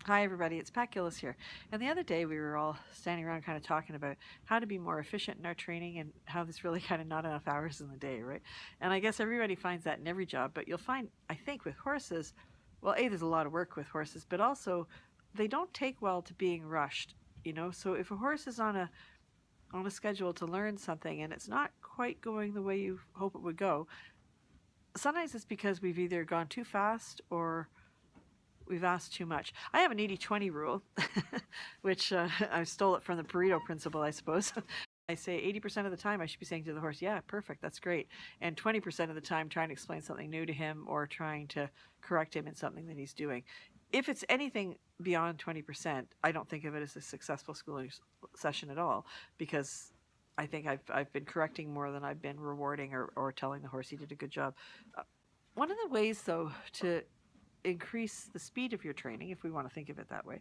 Hi everybody, it's Pat Gillis here. And the other day we were all standing around kind of talking about how to be more efficient in our training and how there's really kind of not enough hours in the day, right? And I guess everybody finds that in every job, but you'll find, I think, with horses, well, A, there's a lot of work with horses, but also they don't take well to being rushed, you know? So if a horse is on a schedule to learn something and it's not quite going the way you hope it would go, sometimes it's because we've either gone too fast or we've asked too much. I have an 80-20 rule, which I stole it from the Pareto principle, I suppose. I say 80% of the time I should be saying to the horse, yeah, perfect, that's great. And 20% of the time trying to explain something new to him or trying to correct him in something that he's doing. If it's anything beyond 20%, I don't think of it as a successful schooling session at all, because I think I've been correcting more than I've been rewarding or telling the horse he did a good job. One of the ways, though, to increase the speed of your training, if we want to think of it that way,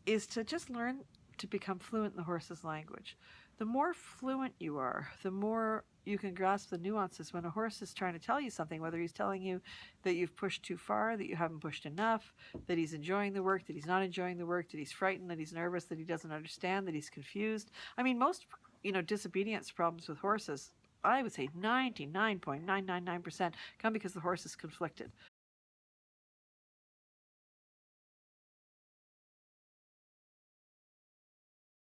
is to just learn to become fluent in the horse's language. The more fluent you are, the more you can grasp the nuances when a horse is trying to tell you something, whether he's telling you that you've pushed too far, that you haven't pushed enough, that he's enjoying the work, that he's not enjoying the work, that he's frightened, that he's nervous, that he doesn't understand, that he's confused. I mean, most, disobedience problems with horses, I would say 99.999% come because the horse is conflicted.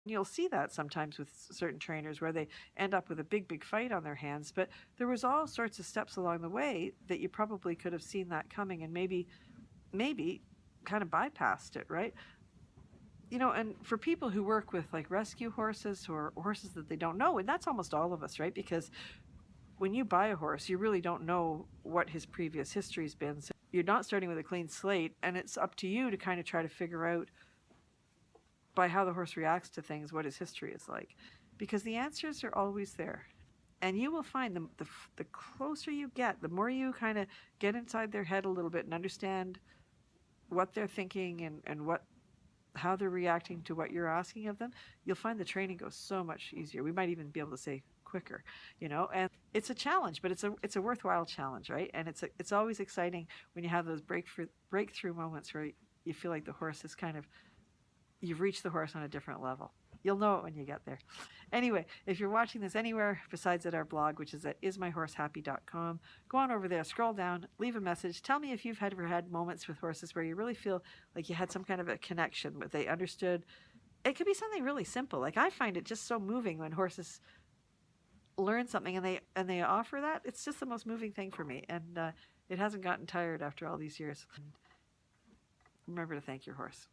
You'll see that sometimes with certain trainers where they end up with a big fight on their hands, but there was all sorts of steps along the way that you probably could have seen that coming and maybe kind of bypassed it, right? And for people who work with like rescue horses or horses that they don't know, and that's almost all of us, right? Because when you buy a horse, you really don't know what his previous history's been. So you're not starting with a clean slate, and it's up to you to kind of try to figure out by how the horse reacts to things, what his history is like, because the answers are always there. And you will find the closer you get, the more you kind of get inside their head a little bit and understand what they're thinking and how they're reacting to what you're asking of them, you'll find the training goes so much easier. We might even be able to say quicker, and it's a challenge, but it's a worthwhile challenge, right? And it's always exciting when you have those breakthrough moments where you feel like the horse is kind of, you've reached the horse on a different level. You'll know it when you get there. Anyway, if you're watching this anywhere besides at our blog, which is at ismyhorsehappy.com, go on over there, scroll down, leave a message. Tell me if you've ever had moments with horses where you really feel like you had some kind of a connection, where they understood. It could be something really simple. Like, I find it just so moving when horses learn something and they offer that. It's just the most moving thing for me, and it hasn't gotten tired after all these years. Remember to thank your horse.